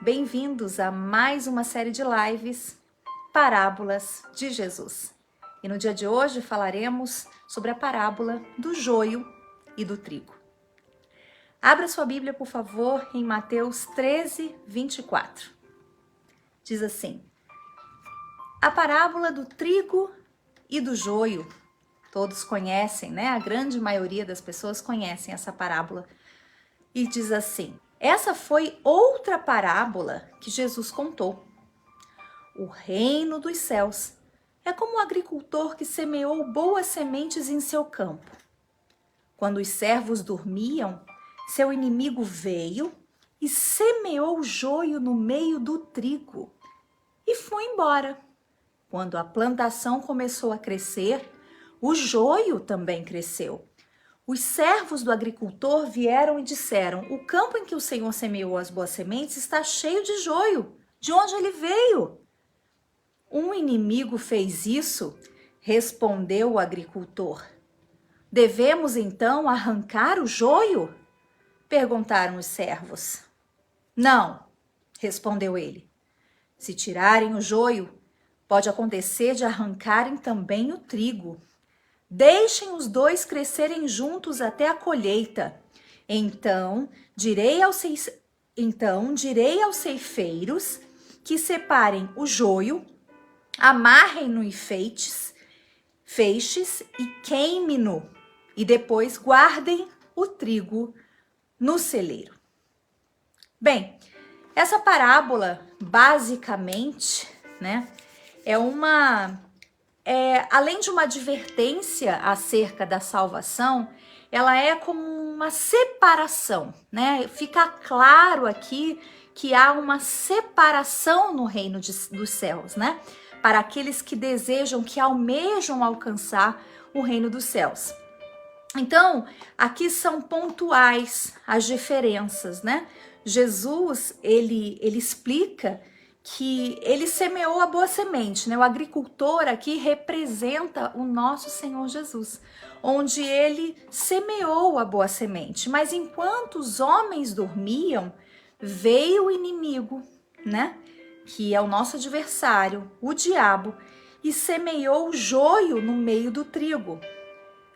Bem-vindos a mais uma série de lives Parábolas de Jesus. E no dia de hoje falaremos sobre a parábola do joio e do trigo. Abra sua Bíblia, por favor, em Mateus 13, 24. Diz assim: a parábola do trigo e do joio. Todos conhecem, né? A grande maioria das pessoas conhecem essa parábola. E diz assim: essa foi outra parábola que Jesus contou. O reino dos céus é como um agricultor que semeou boas sementes em seu campo. Quando os servos dormiam, seu inimigo veio e semeou joio no meio do trigo e foi embora. Quando a plantação começou a crescer, o joio também cresceu. Os servos do agricultor vieram e disseram: o campo em que o Senhor semeou as boas sementes está cheio de joio. De onde ele veio? Um inimigo fez isso, respondeu o agricultor. Devemos então arrancar o joio? Perguntaram os servos. Não, respondeu ele. Se tirarem o joio, pode acontecer de arrancarem também o trigo. Deixem os dois crescerem juntos até a colheita. Então direi aos ceifeiros que separem o joio, amarrem-no em feixes e queime-no, e depois guardem o trigo no celeiro. Bem, essa parábola, basicamente, né, além de uma advertência acerca da salvação, ela é como uma separação, né? Fica claro aqui que há uma separação no reino dos céus, né? Para aqueles que desejam, que almejam alcançar o reino dos céus. Então, aqui são pontuais as diferenças, né? Jesus, ele explica que ele semeou a boa semente, né? O agricultor aqui representa o nosso Senhor Jesus, onde ele semeou a boa semente. Mas enquanto os homens dormiam, veio o inimigo, né? Que é o nosso adversário, o diabo, e semeou o joio no meio do trigo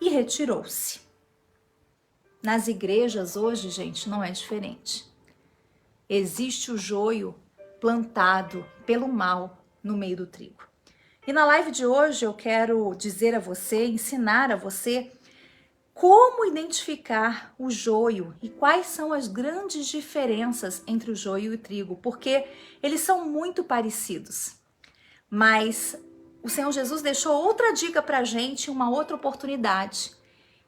e retirou-se. Nas igrejas hoje, gente, não é diferente. Existe o joio plantado pelo mal no meio do trigo. E na live de hoje eu quero dizer a você, ensinar a você como identificar o joio e quais são as grandes diferenças entre o joio e o trigo, porque eles são muito parecidos. Mas o Senhor Jesus deixou outra dica pra gente, uma outra oportunidade,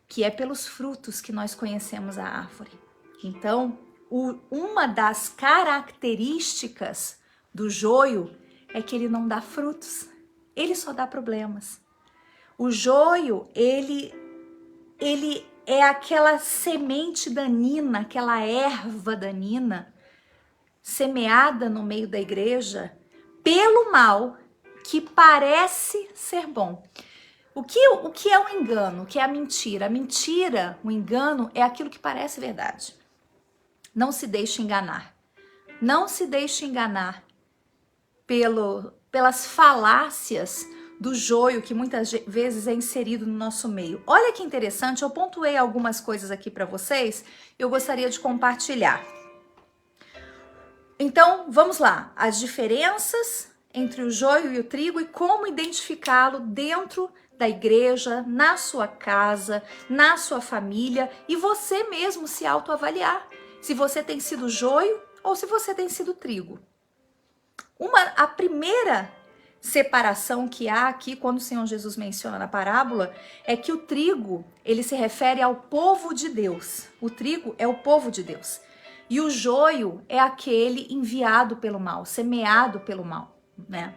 que é pelos frutos que nós conhecemos a árvore. Então, uma das características do joio é que ele não dá frutos, ele só dá problemas. O joio, ele é aquela semente danina, aquela erva danina, semeada no meio da igreja pelo mal, que parece ser bom. O que é o engano? O que é a mentira? A mentira, o engano, é aquilo que parece verdade. Não se deixe enganar. Não se deixe enganar pelas falácias do joio que muitas vezes é inserido no nosso meio. Olha que interessante, eu pontuei algumas coisas aqui para vocês, eu gostaria de compartilhar. Então, vamos lá. As diferenças entre o joio e o trigo e como identificá-lo dentro da igreja, na sua casa, na sua família, e você mesmo se autoavaliar. Se você tem sido joio ou se você tem sido trigo. A primeira separação que há aqui, quando o Senhor Jesus menciona na parábola, é que o trigo, ele se refere ao povo de Deus. O trigo é o povo de Deus. E o joio é aquele enviado pelo mal, semeado pelo mal, né?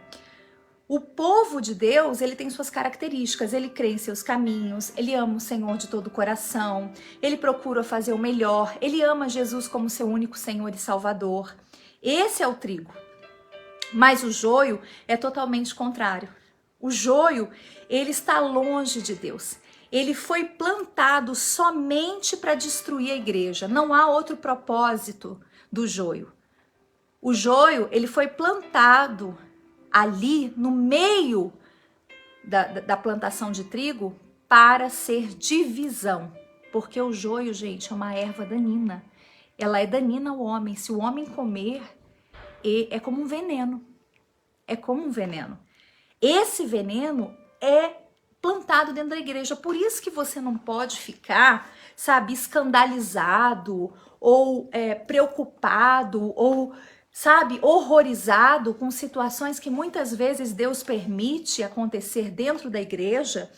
O povo de Deus, ele tem suas características, ele crê em seus caminhos, ele ama o Senhor de todo o coração, ele procura fazer o melhor, ele ama Jesus como seu único Senhor e Salvador. Esse é o trigo. Mas o joio é totalmente contrário. O joio, ele está longe de Deus. Ele foi plantado somente para destruir a igreja. Não há outro propósito do joio. O joio, ele foi plantado ali no meio da plantação de trigo para ser divisão. Porque o joio, gente, é uma erva danina. Ela é danina ao homem. Se o homem comer, é como um veneno. É como um veneno. Esse veneno é plantado dentro da igreja. Por isso que você não pode ficar, sabe, escandalizado ou preocupado ou, sabe, horrorizado com situações que muitas vezes Deus permite acontecer dentro da igreja,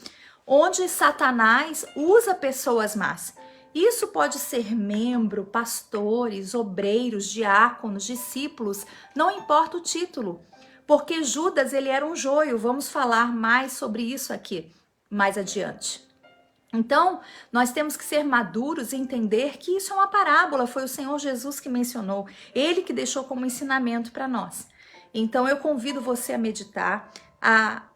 onde Satanás usa pessoas más. Isso pode ser membro, pastores, obreiros, diáconos, discípulos, não importa o título. Porque Judas, ele era um joio. Vamos falar mais sobre isso aqui mais adiante. Então, nós temos que ser maduros e entender que isso é uma parábola, foi o Senhor Jesus que mencionou, ele que deixou como ensinamento para nós. Então, eu convido você a meditar,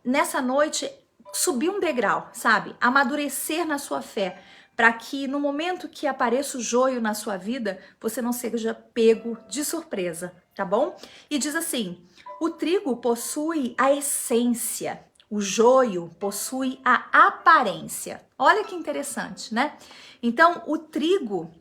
nessa noite, subir um degrau, sabe? Amadurecer na sua fé, para que no momento que apareça o joio na sua vida, você não seja pego de surpresa, tá bom? E diz assim, o trigo possui a essência, o joio possui a aparência. Olha que interessante, né? Então, o trigo,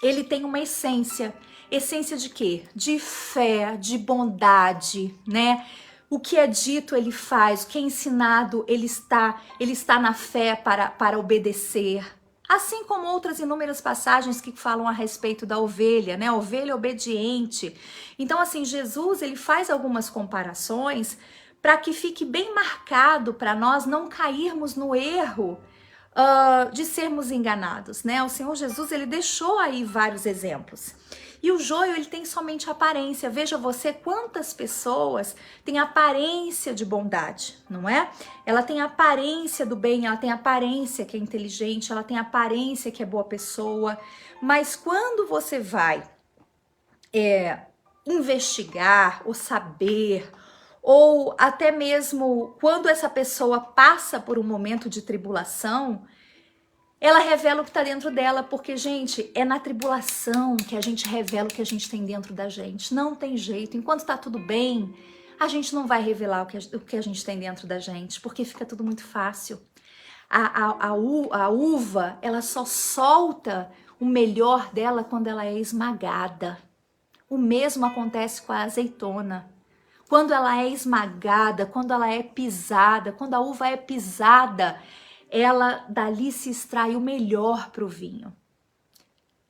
ele tem uma essência. Essência de quê? De fé, de bondade, né? O que é dito, ele faz. O que é ensinado, ele está na fé para obedecer. Assim como outras inúmeras passagens que falam a respeito da ovelha, né? A ovelha obediente. Então, assim, Jesus, ele faz algumas comparações para que fique bem marcado para nós não cairmos no erro de sermos enganados, né? O Senhor Jesus, ele deixou aí vários exemplos. E o joio, ele tem somente aparência. Veja você quantas pessoas têm aparência de bondade, não é? Ela tem aparência do bem, ela tem aparência que é inteligente, ela tem aparência que é boa pessoa. Mas quando você vai investigar ou saber, ou até mesmo quando essa pessoa passa por um momento de tribulação, ela revela o que está dentro dela, porque, gente, é na tribulação que a gente revela o que a gente tem dentro da gente. Não tem jeito. Enquanto está tudo bem, a gente não vai revelar o que a gente tem dentro da gente, porque fica tudo muito fácil. A uva, ela só solta o melhor dela quando ela é esmagada. O mesmo acontece com a azeitona. Quando ela é esmagada, quando ela é pisada, quando a uva é pisada, ela dali se extrai o melhor para o vinho.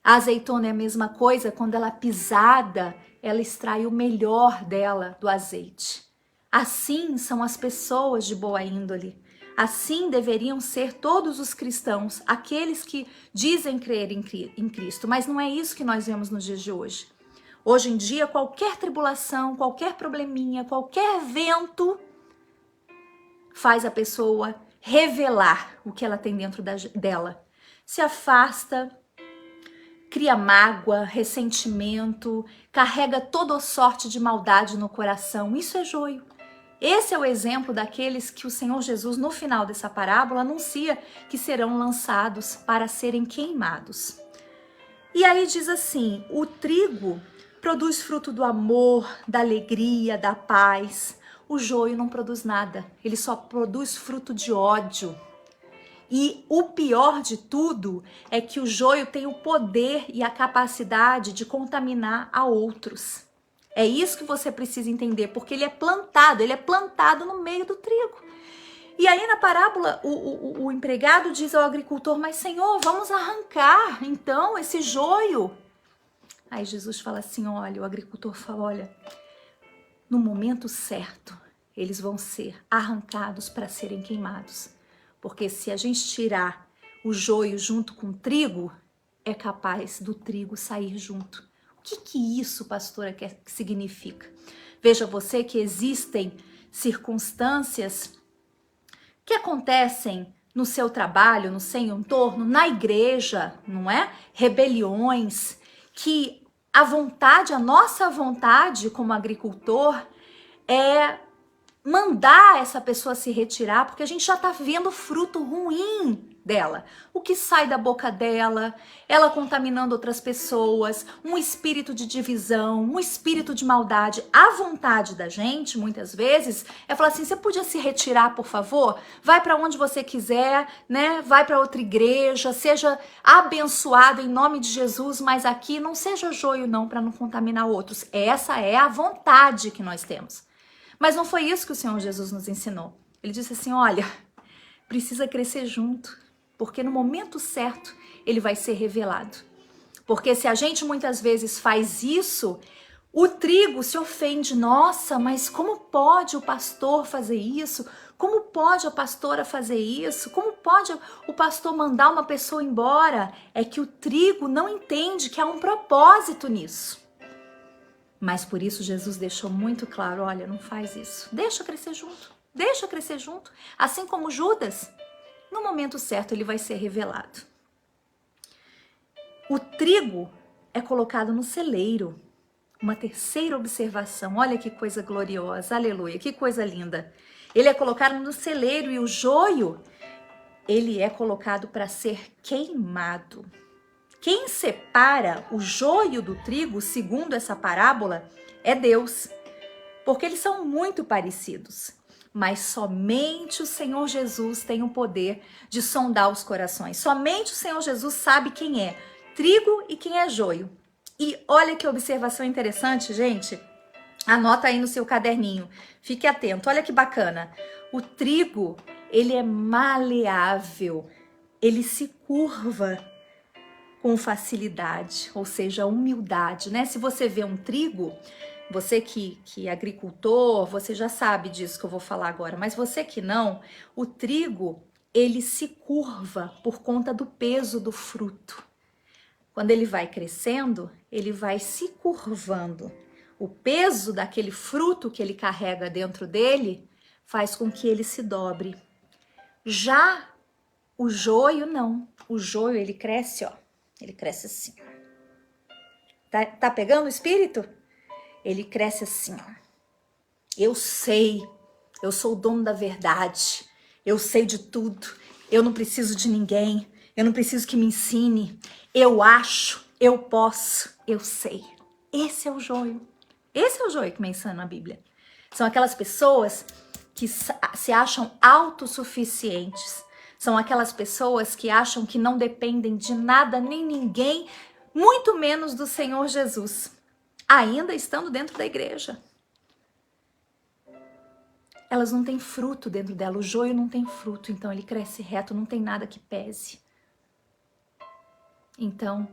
A azeitona é a mesma coisa, quando ela é pisada, ela extrai o melhor dela do azeite. Assim são as pessoas de boa índole. Assim deveriam ser todos os cristãos, aqueles que dizem crer em Cristo. Mas não é isso que nós vemos nos dias de hoje. Hoje em dia, qualquer tribulação, qualquer probleminha, qualquer vento faz a pessoa revelar o que ela tem dentro dela. Se afasta, cria mágoa, ressentimento, carrega toda sorte de maldade no coração. Isso é joio. Esse é o exemplo daqueles que o Senhor Jesus, no final dessa parábola, anuncia que serão lançados para serem queimados. E aí diz assim, o trigo produz fruto do amor, da alegria, da paz. O joio não produz nada, ele só produz fruto de ódio. E o pior de tudo é que o joio tem o poder e a capacidade de contaminar a outros. É isso que você precisa entender, porque ele é plantado no meio do trigo. E aí na parábola o empregado diz ao agricultor, mas Senhor, vamos arrancar então esse joio. Aí Jesus fala assim, olha, o agricultor fala, olha, no momento certo, eles vão ser arrancados para serem queimados. Porque se a gente tirar o joio junto com o trigo, é capaz do trigo sair junto. O que isso, pastora, que significa? Veja você que existem circunstâncias que acontecem no seu trabalho, no seu entorno, na igreja, não é? Rebeliões, que a nossa vontade como agricultor é mandar essa pessoa se retirar, porque a gente já está vendo fruto ruim dela. O que sai da boca dela, ela contaminando outras pessoas, um espírito de divisão, um espírito de maldade. A vontade da gente, muitas vezes, é falar assim, você podia se retirar, por favor? Vai para onde você quiser, né? Vai para outra igreja, seja abençoado em nome de Jesus, mas aqui não seja joio não, para não contaminar outros. Essa é a vontade que nós temos. Mas não foi isso que o Senhor Jesus nos ensinou. Ele disse assim, olha, precisa crescer junto, porque no momento certo ele vai ser revelado. Porque se a gente muitas vezes faz isso, o trigo se ofende. Nossa, mas como pode o pastor fazer isso? Como pode a pastora fazer isso? Como pode o pastor mandar uma pessoa embora? É que o trigo não entende que há um propósito nisso. Mas por isso Jesus deixou muito claro, olha, não faz isso. Deixa crescer junto. Deixa crescer junto. Assim como Judas, no momento certo ele vai ser revelado. O trigo é colocado no celeiro. Uma terceira observação. Olha que coisa gloriosa. Aleluia. Que coisa linda. Ele é colocado no celeiro e o joio, ele é colocado para ser queimado. Quem separa o joio do trigo, segundo essa parábola, é Deus. Porque eles são muito parecidos. Mas somente o Senhor Jesus tem o poder de sondar os corações. Somente o Senhor Jesus sabe quem é trigo e quem é joio. E olha que observação interessante, gente. Anota aí no seu caderninho. Fique atento. Olha que bacana. O trigo, ele é maleável. Ele se curva com facilidade, ou seja, humildade, né? Se você vê um trigo, você que é agricultor, você já sabe disso que eu vou falar agora, mas você que não, o trigo, ele se curva por conta do peso do fruto. Quando ele vai crescendo, ele vai se curvando. O peso daquele fruto que ele carrega dentro dele faz com que ele se dobre. Já o joio, não. O joio, ele cresce, ó. Ele cresce assim. Tá pegando o espírito? Ele cresce assim, ó. Eu sei, eu sou o dono da verdade. Eu sei de tudo. Eu não preciso de ninguém. Eu não preciso que me ensine. Eu acho, eu posso, eu sei. Esse é o joio. Esse é o joio que menciona a Bíblia. São aquelas pessoas que se acham autossuficientes. São aquelas pessoas que acham que não dependem de nada nem ninguém, muito menos do Senhor Jesus, ainda estando dentro da igreja. Elas não têm fruto dentro dela, o joio não tem fruto, então ele cresce reto, não tem nada que pese. Então,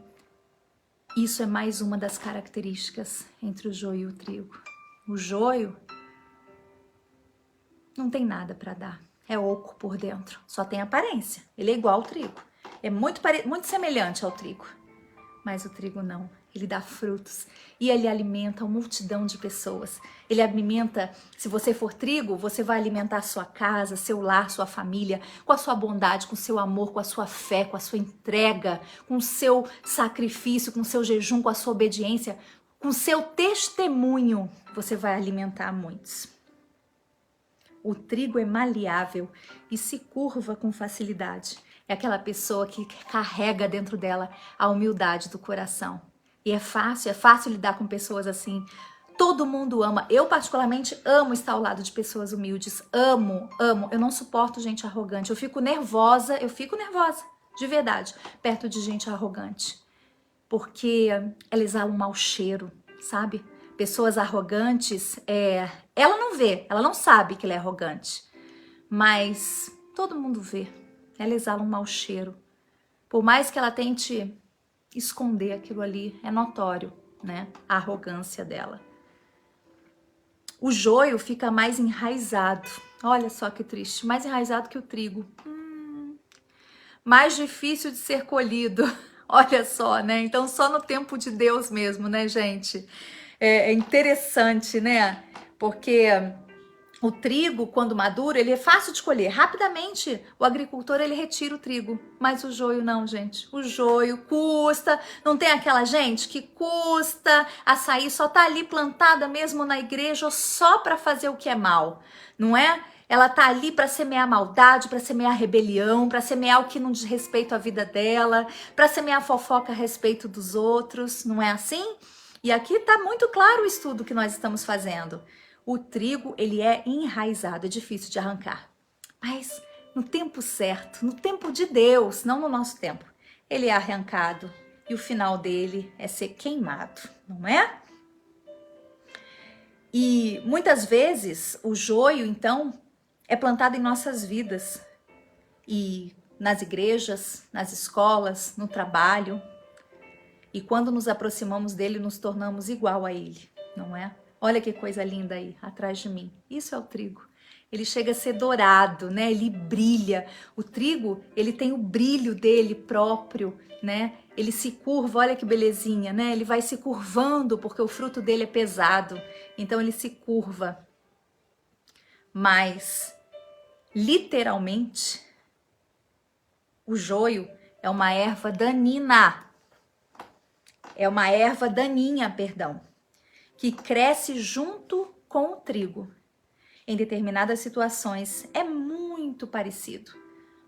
isso é mais uma das características entre o joio e o trigo. O joio não tem nada para dar. É oco por dentro, só tem aparência. Ele é igual ao trigo. É muito semelhante ao trigo. Mas o trigo não. Ele dá frutos e ele alimenta uma multidão de pessoas. Ele alimenta, se você for trigo, você vai alimentar sua casa, seu lar, sua família, com a sua bondade, com o seu amor, com a sua fé, com a sua entrega, com o seu sacrifício, com o seu jejum, com a sua obediência, com o seu testemunho. Você vai alimentar muitos. O trigo é maleável e se curva com facilidade. É aquela pessoa que carrega dentro dela a humildade do coração. E é fácil lidar com pessoas assim. Todo mundo ama. Eu particularmente amo estar ao lado de pessoas humildes. Amo. Eu não suporto gente arrogante. Eu fico nervosa, de verdade, perto de gente arrogante. Porque ela exala um mau cheiro, sabe? Pessoas arrogantes, ela não vê, ela não sabe que ela é arrogante, mas todo mundo vê, ela exala um mau cheiro. Por mais que ela tente esconder aquilo ali, é notório, né? A arrogância dela. O joio fica mais enraizado, olha só que triste, mais enraizado que o trigo. Mais difícil de ser colhido, olha só, né? Então só no tempo de Deus mesmo, né, gente? É interessante, né? Porque O trigo, quando maduro, ele é fácil de colher. Rapidamente, o agricultor, ele retira o trigo. Mas o joio não, gente. O joio custa. Não tem aquela gente que custa a sair, só tá ali plantada mesmo na igreja só para fazer o que é mal, não é? Ela tá ali para semear maldade, para semear rebelião, para semear o que não diz respeito à vida dela, para semear fofoca a respeito dos outros, não é assim? E aqui tá muito claro o estudo que nós estamos fazendo. O trigo, ele é enraizado, é difícil de arrancar. Mas no tempo certo, no tempo de Deus, não no nosso tempo, ele é arrancado e o final dele é ser queimado, não é? E muitas vezes o joio, então, é plantado em nossas vidas e nas igrejas, nas escolas, no trabalho. E quando nos aproximamos dele, nos tornamos igual a ele, não é? Olha que coisa linda aí, atrás de mim. Isso é o trigo. Ele chega a ser dourado, né? Ele brilha. O trigo, ele tem o brilho dele próprio, né? Ele se curva, olha que belezinha, né? Ele vai se curvando porque o fruto dele é pesado. Então ele se curva. Mas, literalmente, o joio é uma erva daninha. É uma erva daninha, perdão, que cresce junto com o trigo. Em determinadas situações é muito parecido,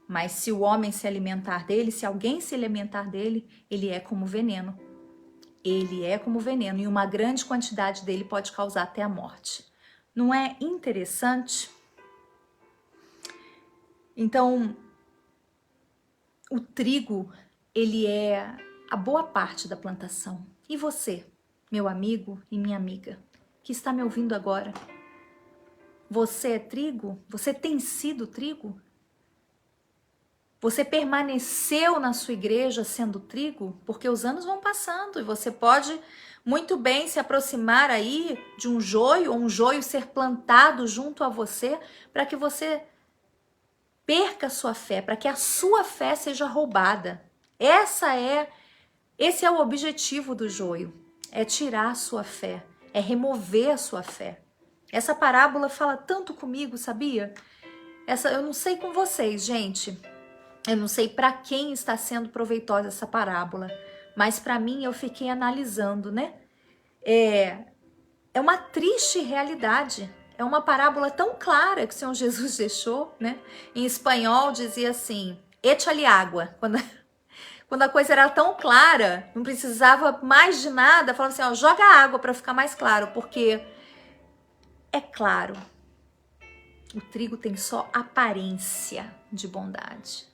mas se o homem se alimentar dele, se alguém se alimentar dele, ele é como veneno. Ele é como veneno e uma grande quantidade dele pode causar até a morte. Não é interessante? Então, o trigo, ele é a boa parte da plantação. E você, meu amigo e minha amiga, que está me ouvindo agora, você é trigo? Você tem sido trigo? Você permaneceu na sua igreja sendo trigo? Porque os anos vão passando e você pode muito bem se aproximar aí de um joio, ou um joio ser plantado junto a você, para que você perca a sua fé, para que a sua fé seja roubada. Esse é o objetivo do joio, é tirar a sua fé, é remover a sua fé. Essa parábola fala tanto comigo, sabia? Eu não sei com vocês, gente. Eu não sei para quem está sendo proveitosa essa parábola, mas para mim eu fiquei analisando, né? É uma triste realidade. É uma parábola tão clara que o Senhor Jesus deixou, né? Em espanhol dizia assim: "Échale água". Quando a coisa era tão clara, não precisava mais de nada, falava assim, ó, joga água para ficar mais claro, porque é claro, o trigo tem só aparência de bondade.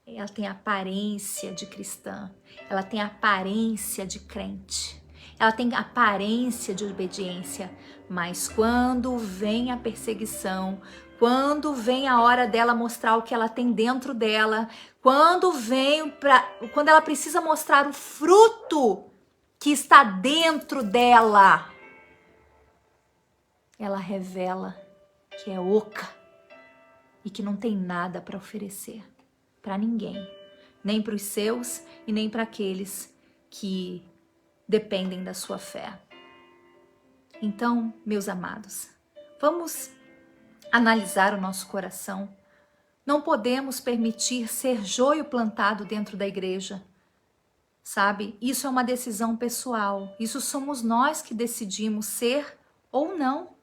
Ela tem aparência de cristã, ela tem aparência de crente, ela tem aparência de obediência, mas quando vem a perseguição, quando vem a hora dela mostrar o que ela tem dentro dela, quando ela precisa mostrar o fruto que está dentro dela, ela revela que é oca e que não tem nada para oferecer para ninguém, nem para os seus e nem para aqueles que dependem da sua fé. Então, meus amados, vamos analisar o nosso coração. Não podemos permitir ser joio plantado dentro da igreja, sabe? Isso é uma decisão pessoal. Isso somos nós que decidimos ser ou não.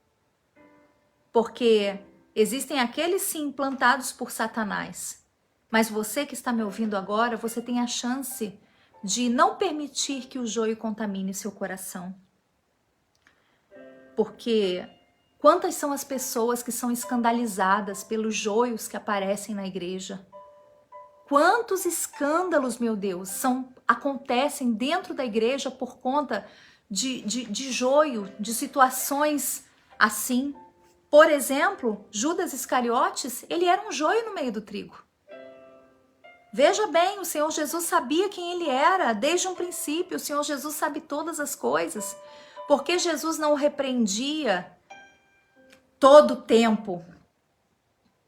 Porque existem aqueles sim plantados por Satanás. Mas você que está me ouvindo agora, você tem a chance de não permitir que o joio contamine seu coração. Porque quantas são as pessoas que são escandalizadas pelos joios que aparecem na igreja? Quantos escândalos, meu Deus, acontecem dentro da igreja por conta de joio, de situações assim? Por exemplo, Judas Iscariotes, ele era um joio no meio do trigo. Veja bem, o Senhor Jesus sabia quem ele era desde um princípio. O Senhor Jesus sabe todas as coisas. Porque Jesus não o repreendia todo o tempo,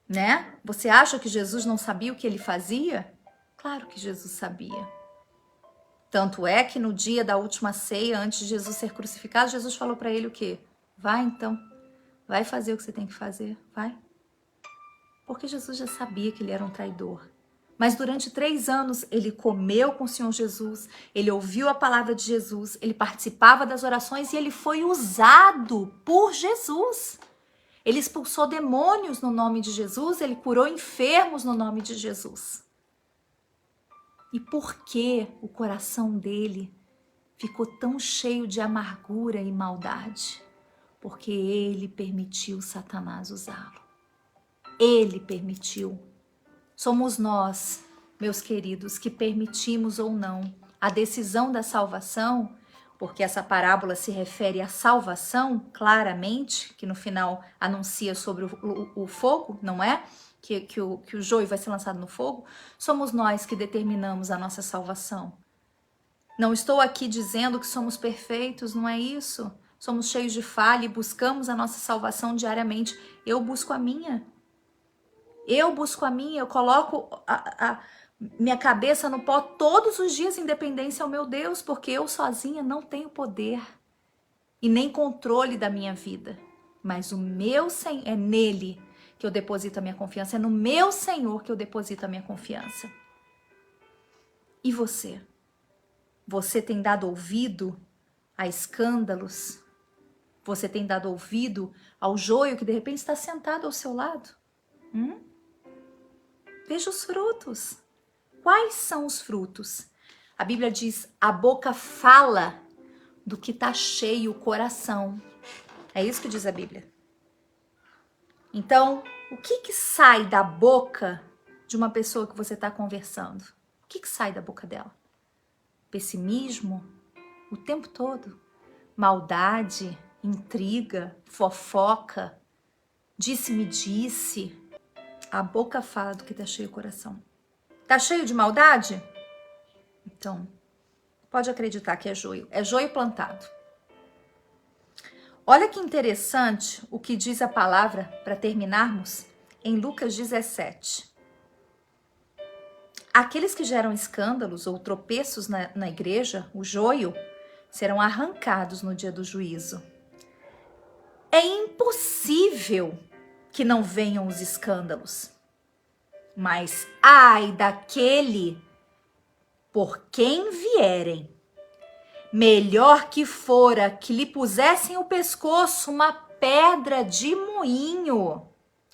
né? Você acha que Jesus não sabia o que ele fazia? Claro que Jesus sabia. Tanto é que no dia da última ceia, antes de Jesus ser crucificado, Jesus falou para ele o quê? Vai então, Vai fazer o que você tem que fazer, vai. Porque Jesus já sabia que ele era um traidor. Mas durante 3 anos ele comeu com o Senhor Jesus, ele ouviu a palavra de Jesus, ele participava das orações e ele foi usado por Jesus. Ele expulsou demônios no nome de Jesus, ele curou enfermos no nome de Jesus. E por que o coração dele ficou tão cheio de amargura e maldade? Porque ele permitiu Satanás usá-lo. Ele permitiu. Somos nós, meus queridos, que permitimos ou não a decisão da salvação, porque essa parábola se refere à salvação, claramente, que no final anuncia sobre o fogo, não é? Que o joio vai ser lançado no fogo. Somos nós que determinamos a nossa salvação. Não estou aqui dizendo que somos perfeitos, não é isso. Somos cheios de falha e buscamos a nossa salvação diariamente. Eu busco a minha. Eu coloco a minha cabeça no pó todos os dias em dependência ao meu Deus, porque eu sozinha não tenho poder e nem controle da minha vida. Mas o meu Senhor, é nele que eu deposito a minha confiança, é no meu Senhor que eu deposito a minha confiança. E você? Você tem dado ouvido a escândalos? Você tem dado ouvido ao joio que de repente está sentado ao seu lado? Veja os frutos. Quais são os frutos? A Bíblia diz, a boca fala do que está cheio o coração. É isso que diz a Bíblia. Então, o que sai da boca de uma pessoa que você está conversando? O que sai da boca dela? Pessimismo? O tempo todo? Maldade? Intriga? Fofoca? Disse-me-disse? A boca fala do que está cheio o coração. Tá cheio de maldade? Então, pode acreditar que é joio plantado. Olha que interessante o que diz a palavra, para terminarmos, em Lucas 17. Aqueles que geram escândalos ou tropeços na igreja, o joio, serão arrancados no dia do juízo. É impossível que não venham os escândalos. Mas ai daquele por quem vierem. Melhor que fora que lhe pusessem o pescoço uma pedra de moinho,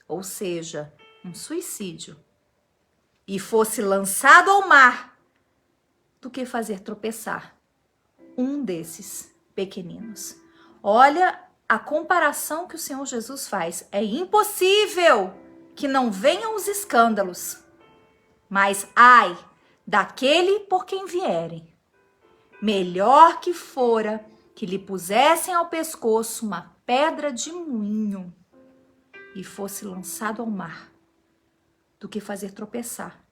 ou seja, um suicídio, e fosse lançado ao mar, do que fazer tropeçar um desses pequeninos. Olha a comparação que o Senhor Jesus faz. É impossível que não venham os escândalos, mas ai daquele por quem vierem. Melhor que fora que lhe pusessem ao pescoço uma pedra de moinho e fosse lançado ao mar, do que fazer tropeçar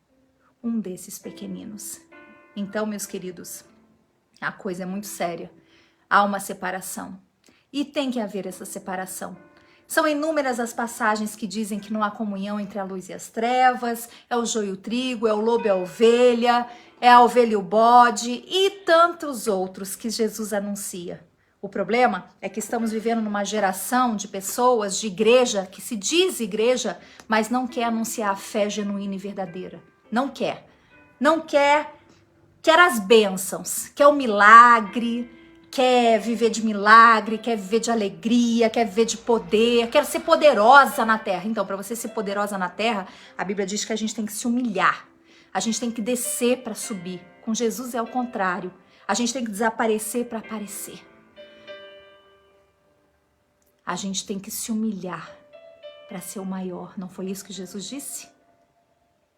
um desses pequeninos. Então, meus queridos, a coisa é muito séria. Há uma separação. E tem que haver essa separação. São inúmeras as passagens que dizem que não há comunhão entre a luz e as trevas, é o joio e o trigo, é o lobo e a ovelha e o bode e tantos outros que Jesus anuncia. O problema é que estamos vivendo numa geração de pessoas, de igreja, que se diz igreja, mas não quer anunciar a fé genuína e verdadeira. Não quer. Não quer. Quer as bênçãos, quer o milagre, quer viver de milagre, quer viver de alegria, quer viver de poder, quer ser poderosa na terra. Então, para você ser poderosa na terra, a Bíblia diz que a gente tem que se humilhar. A gente tem que descer para subir. Com Jesus é o contrário. A gente tem que desaparecer para aparecer. A gente tem que se humilhar para ser o maior. Não foi isso que Jesus disse?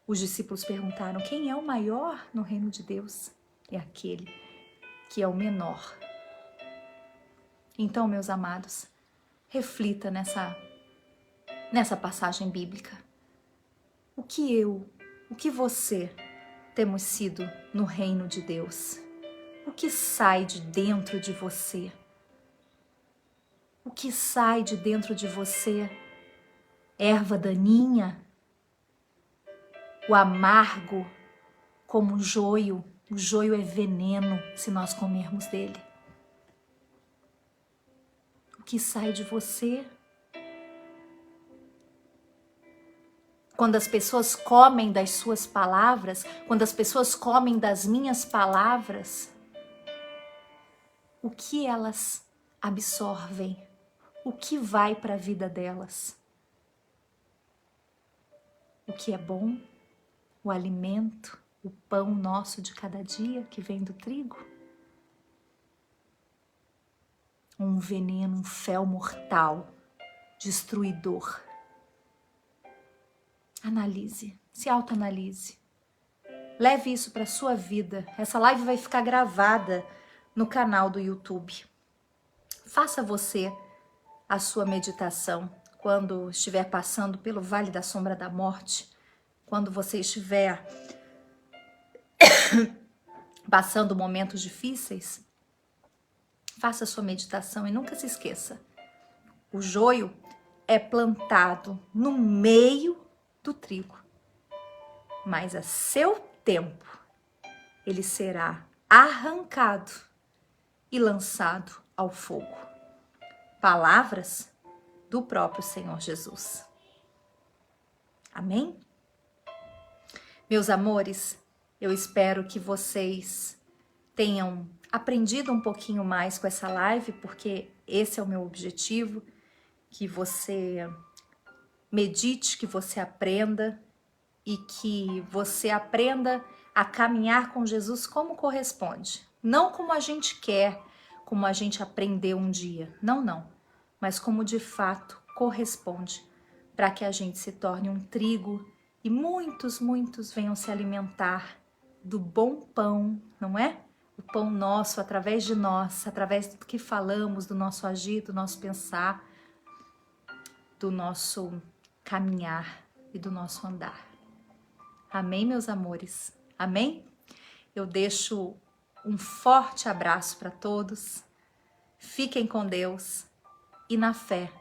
Os discípulos perguntaram, quem é o maior no reino de Deus? É aquele que é o menor. Então, meus amados, reflita nessa passagem bíblica. O que você temos sido no reino de Deus? O que sai de dentro de você? O que sai de dentro de você? Erva daninha? O amargo, como o joio é veneno se nós comermos dele. O que sai de você Quando as pessoas comem das suas palavras, quando as pessoas comem das minhas palavras, o que elas absorvem? O que vai para a vida delas? O que é bom? O alimento, o pão nosso de cada dia que vem do trigo? Um veneno, um fel mortal, destruidor. Analise, se autoanalise. Leve isso para a sua vida. Essa live vai ficar gravada no canal do YouTube. Faça você a sua meditação quando estiver passando pelo vale da sombra da morte, quando você estiver passando momentos difíceis. Faça a sua meditação e nunca se esqueça. O joio é plantado no meio do trigo, mas a seu tempo ele será arrancado e lançado ao fogo. Palavras do próprio Senhor Jesus. Amém? Meus amores, eu espero que vocês tenham aprendido um pouquinho mais com essa live, porque esse é o meu objetivo, que você medite, que você aprenda e que você aprenda a caminhar com Jesus como corresponde. Não como a gente quer, como a gente aprendeu um dia. Não, não. Mas como de fato corresponde, para que a gente se torne um trigo e muitos, muitos venham se alimentar do bom pão, não é? O pão nosso, através de nós, através do que falamos, do nosso agir, do nosso pensar, do nosso caminhar e do nosso andar. Amém, meus amores? Amém? Eu deixo um forte abraço para todos. Fiquem com Deus e na fé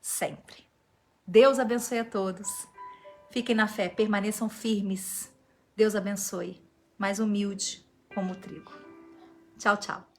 sempre. Deus abençoe a todos. Fiquem na fé, permaneçam firmes. Deus abençoe. Mais humilde como o trigo. Tchau, tchau.